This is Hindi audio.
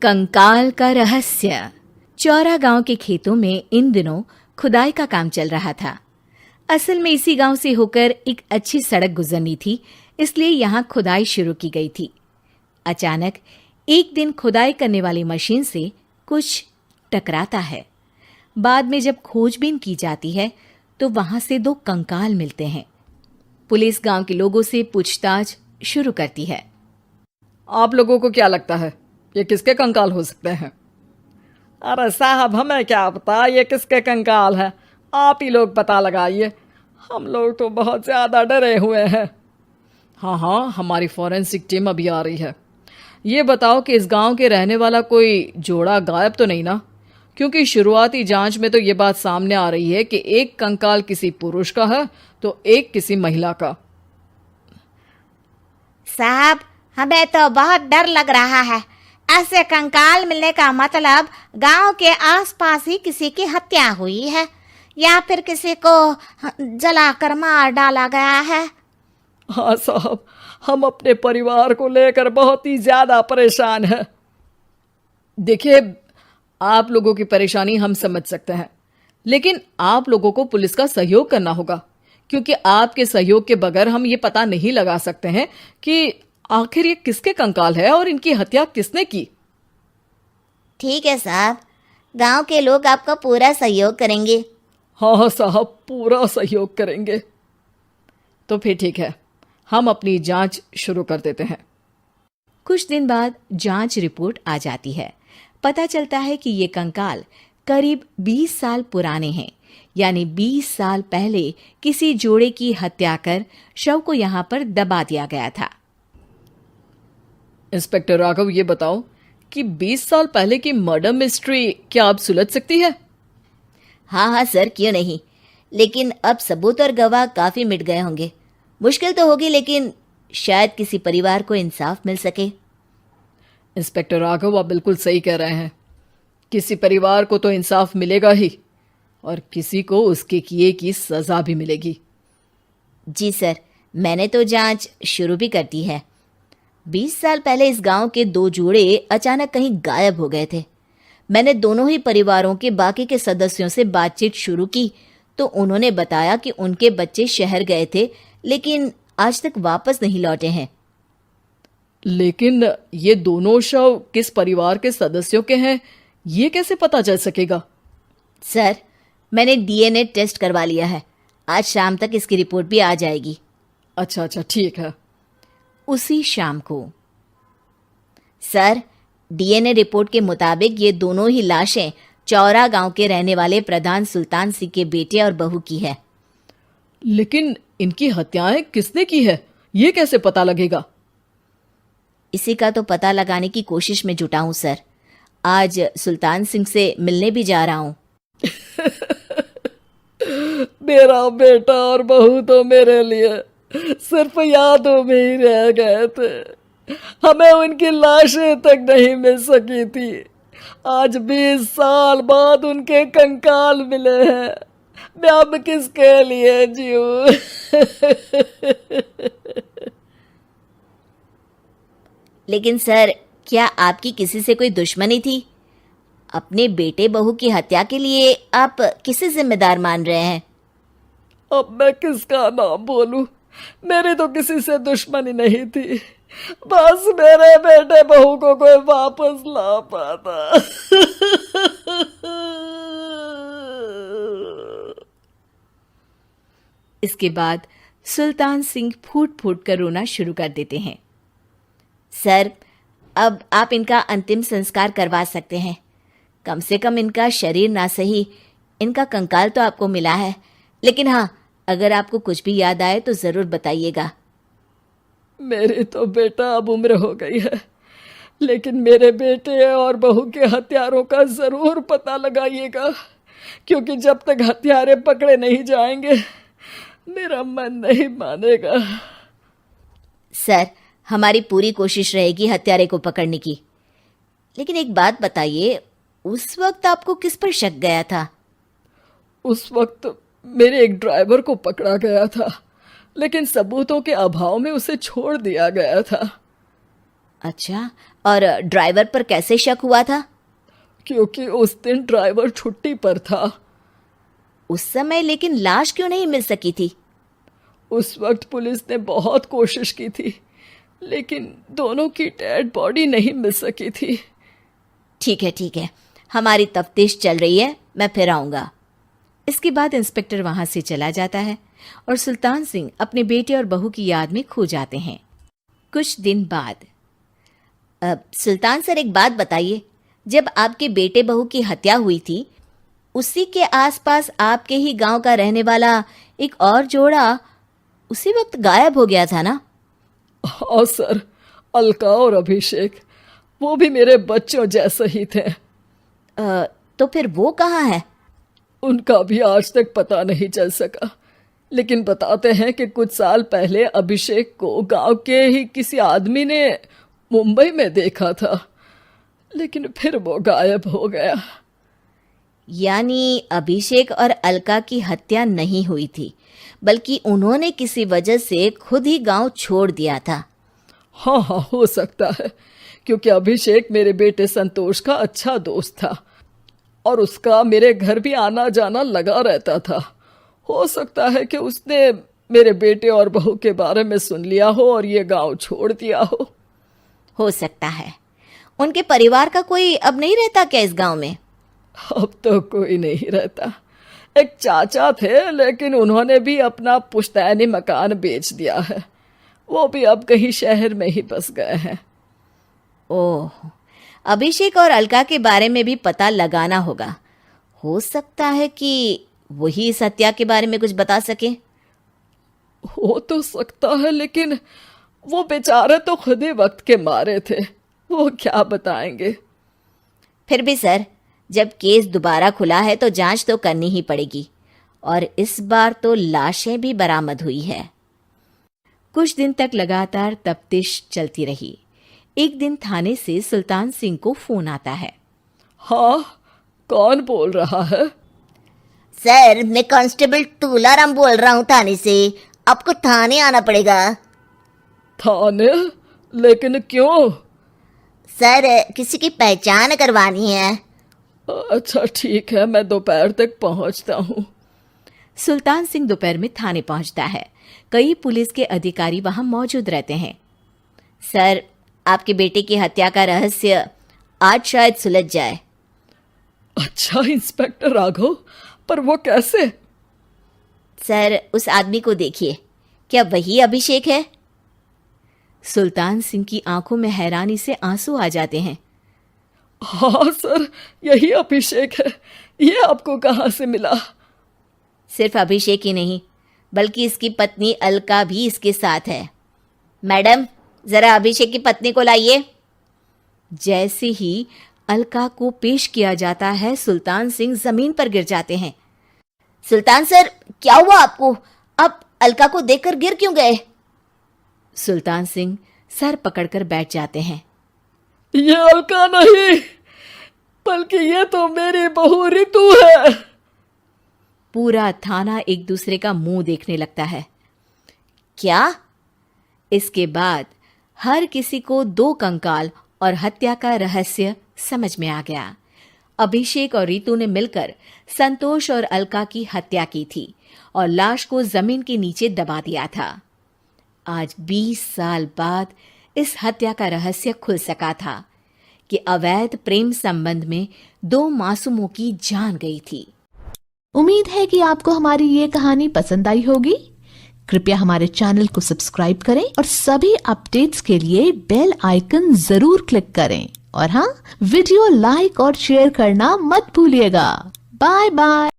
कंकाल का रहस्य। चौरा गांव के खेतों में इन दिनों खुदाई का काम चल रहा था। असल में इसी गांव से होकर एक अच्छी सड़क गुजरनी थी, इसलिए यहाँ खुदाई शुरू की गई थी। अचानक एक दिन खुदाई करने वाली मशीन से कुछ टकराता है। बाद में जब खोजबीन की जाती है तो वहां से 2 कंकाल मिलते हैं। पुलिस गांव के लोगों से पूछताछ शुरू करती है। आप लोगों को क्या लगता है ये किसके कंकाल हो सकते हैं? अरे साहब, हमें क्या पता ये किसके कंकाल है, आप ही लोग पता लगाइए। हम लोग तो बहुत ज़्यादा डरे हुए हैं। हाँ, हमारी फॉरेंसिक टीम अभी आ रही है। ये बताओ कि इस गांव के रहने वाला कोई जोड़ा गायब तो नहीं ना? क्योंकि शुरुआती जांच में तो ये बात सामने आ रही है कि एक कंकाल किसी पुरुष का है तो एक किसी महिला का। साहब, हमें तो बहुत डर लग रहा है। ऐसे कंकाल मिलने का मतलब गांव के आसपास ही किसी की हत्या हुई है या फिर किसी को जलाकर मार डाला गया है। हाँ साहब, हम अपने परिवार को लेकर बहुत ही ज़्यादा परेशान हैं। देखिए, आप लोगों की परेशानी हम समझ सकते हैं, लेकिन आप लोगों को पुलिस का सहयोग करना होगा, क्योंकि आपके सहयोग के बगैर हम ये पता नहीं लगा सकते हैं कि आखिर ये किसके कंकाल है और इनकी हत्या किसने की। ठीक है साहब, गांव के लोग आपका पूरा सहयोग करेंगे। हाँ साहब, पूरा सहयोग करेंगे। तो फिर ठीक है, हम अपनी जांच शुरू कर देते हैं। कुछ दिन बाद जांच रिपोर्ट आ जाती है। पता चलता है कि ये कंकाल करीब 20 साल पुराने हैं, यानी 20 साल पहले किसी जोड़े की हत्या कर शव को यहाँ पर दबा दिया गया था। इंस्पेक्टर राघव, ये बताओ कि 20 साल पहले की मर्डर मिस्ट्री क्या अब सुलझ सकती है? हाँ सर, क्यों नहीं। लेकिन अब सबूत और गवाह काफी मिट गए होंगे। मुश्किल तो होगी, लेकिन शायद किसी परिवार को इंसाफ मिल सके। इंस्पेक्टर राघव, आप बिल्कुल सही कह रहे हैं। किसी परिवार को तो इंसाफ मिलेगा ही और किसी को उसके किए की सजा भी मिलेगी। जी सर, मैंने तो जांच शुरू भी कर दी है। 20 साल पहले इस गांव के 2 जोड़े अचानक कहीं गायब हो गए थे। मैंने दोनों ही परिवारों के बाकी के सदस्यों से बातचीत शुरू की तो उन्होंने बताया कि उनके बच्चे शहर गए थे, लेकिन आज तक वापस नहीं लौटे हैं। लेकिन ये दोनों शव किस परिवार के सदस्यों के हैं, ये कैसे पता चल सकेगा? सर, मैंने डीएनए टेस्ट करवा लिया है। आज शाम तक इसकी रिपोर्ट भी आ जाएगी। अच्छा, ठीक है। उसी शाम को सर, डीएनए रिपोर्ट के मुताबिक ये दोनों ही लाशें चौरा गांव के रहने वाले प्रधान सुल्तान सिंह के बेटे और बहू की है। लेकिन इनकी हत्याएं किसने की है, ये कैसे पता लगेगा? इसी का तो पता लगाने की कोशिश में जुटा हूं सर। आज सुल्तान सिंह से मिलने भी जा रहा हूं। मेरा बेटा और बहू तो मेरे लिए सिर्फ यादों में ही रह गए थे। हमें उनकी लाशें तक नहीं मिल सकी थी। आज 20 साल बाद उनके कंकाल मिले हैं। मैं अब किसके लिए जीऊं? लेकिन सर, क्या आपकी किसी से कोई दुश्मनी थी? अपने बेटे बहू की हत्या के लिए आप किसे जिम्मेदार मान रहे हैं? अब मैं किसका नाम बोलूं? मेरी तो किसी से दुश्मनी नहीं थी, बस मेरे बेटे बहू को कोई वापस ला पाता। इसके बाद सुल्तान सिंह फूट फूट कर रोना शुरू कर देते हैं। सर, अब आप इनका अंतिम संस्कार करवा सकते हैं। कम से कम इनका शरीर ना सही, इनका कंकाल तो आपको मिला है। लेकिन हाँ, अगर आपको कुछ भी याद आए तो ज़रूर बताइएगा। मेरी तो बेटा अब उम्र हो गई है, लेकिन मेरे बेटे और बहू के हत्यारों का ज़रूर पता लगाइएगा, क्योंकि जब तक हत्यारे पकड़े नहीं जाएंगे मेरा मन नहीं मानेगा। सर, हमारी पूरी कोशिश रहेगी हत्यारे को पकड़ने की। लेकिन एक बात बताइए, उस वक्त आपको किस पर शक गया था? उस वक्त मेरे एक ड्राइवर को पकड़ा गया था, लेकिन सबूतों के अभाव में उसे छोड़ दिया गया था। अच्छा, और ड्राइवर पर कैसे शक हुआ था? क्योंकि उस दिन ड्राइवर छुट्टी पर था। उस समय लेकिन लाश क्यों नहीं मिल सकी थी? उस वक्त पुलिस ने बहुत कोशिश की थी, लेकिन दोनों की डेड बॉडी नहीं मिल सकी थी। ठीक है, हमारी तफ्तीश चल रही है, मैं फिर आऊंगा। इसके बाद इंस्पेक्टर वहां से चला जाता है और सुल्तान सिंह अपने बेटे और बहू की याद में खो जाते हैं। कुछ दिन बाद सुल्तान सर, एक बात बताइए, जब आपके बेटे बहू की हत्या हुई थी, उसी के आसपास आपके ही गांव का रहने वाला एक और जोड़ा उसी वक्त गायब हो गया था ना? हाँ सर, अलका और अभिषेक, वो भी मेरे बच्चों जैसे ही थे। तो फिर वो कहाँ है? उनका भी आज तक पता नहीं चल सका, लेकिन बताते हैं कि कुछ साल पहले अभिषेक को गांव के ही किसी आदमी ने मुंबई में देखा था, लेकिन फिर वो गायब हो गया। यानी अभिषेक और अलका की हत्या नहीं हुई थी, बल्कि उन्होंने किसी वजह से खुद ही गांव छोड़ दिया था। हाँ, हो सकता है, क्योंकि अभिषेक मेरे बेटे संतोष का अच्छा दोस्त था और उसका मेरे घर भी आना जाना लगा रहता था। हो सकता है कि उसने मेरे बेटे और बहू के बारे में सुन लिया हो और ये गांव छोड़ दिया हो सकता है। उनके परिवार का कोई अब नहीं रहता क्या इस गांव में? अब तो कोई नहीं रहता। एक चाचा थे, लेकिन उन्होंने भी अपना पुश्तैनी मकान बेच दिया है। वो भी अब कहीं शहर में ही बस गए हैं। ओह, अभिषेक और अलका के बारे में भी पता लगाना होगा। हो सकता है कि वही इस हत्या के बारे में कुछ बता सके। हो तो सकता है, लेकिन वो बेचारे तो खुद ही वक्त के मारे थे, वो क्या बताएंगे। फिर भी सर, जब केस दोबारा खुला है तो जांच तो करनी ही पड़ेगी, और इस बार तो लाशें भी बरामद हुई है। कुछ दिन तक लगातार तफ्तीश चलती रही। एक दिन थाने से सुल्तान सिंह को फोन आता है। हाँ, कौन बोल रहा है? सर, मैं कांस्टेबल तुलाराम बोल रहा हूँ थाने से। आपको थाने आना पड़ेगा। थाने? लेकिन क्यों? सर, किसी की पहचान करवानी है। अच्छा ठीक है, मैं दोपहर तक पहुंचता हूँ। सुल्तान सिंह दोपहर में थाने पहुंचता है। कई पुलिस के अधिकारी वहां मौजूद रहते हैं। सर, आपके बेटे की हत्या का रहस्य आज शायद सुलझ जाए। अच्छा इंस्पेक्टर राघव, पर वो कैसे? सर, उस आदमी को देखिए, क्या वही अभिषेक है? सुल्तान सिंह की आंखों में हैरानी से आंसू आ जाते हैं। हाँ सर, यही अभिषेक है। ये आपको कहाँ से मिला? सिर्फ अभिषेक ही नहीं, बल्कि इसकी पत्नी अलका भी इसके साथ है। मैडम, जरा अभिषेक की पत्नी को लाइए। जैसे ही अलका को पेश किया जाता है, सुल्तान सिंह जमीन पर गिर जाते हैं। सुल्तान सर, क्या हुआ आपको? आप अलका को देखकर गिर क्यों गए? सुल्तान सिंह सर पकड़कर बैठ जाते हैं। ये अलका नहीं, बल्कि ये तो मेरी बहू रितु है। पूरा थाना एक दूसरे का मुंह देखने लगता है। क्या? इसके बाद हर किसी को दो कंकाल और हत्या का रहस्य समझ में आ गया। अभिषेक और रितु ने मिलकर संतोष और अलका की हत्या की थी और लाश को जमीन के नीचे दबा दिया था। आज 20 साल बाद इस हत्या का रहस्य खुल सका था कि अवैध प्रेम संबंध में 2 मासूमों की जान गई थी। उम्मीद है कि आपको हमारी ये कहानी पसंद आई होगी। कृपया हमारे चैनल को सब्सक्राइब करें और सभी अपडेट्स के लिए बेल आइकन जरूर क्लिक करें। और हाँ, वीडियो लाइक और शेयर करना मत भूलिएगा। Bye bye.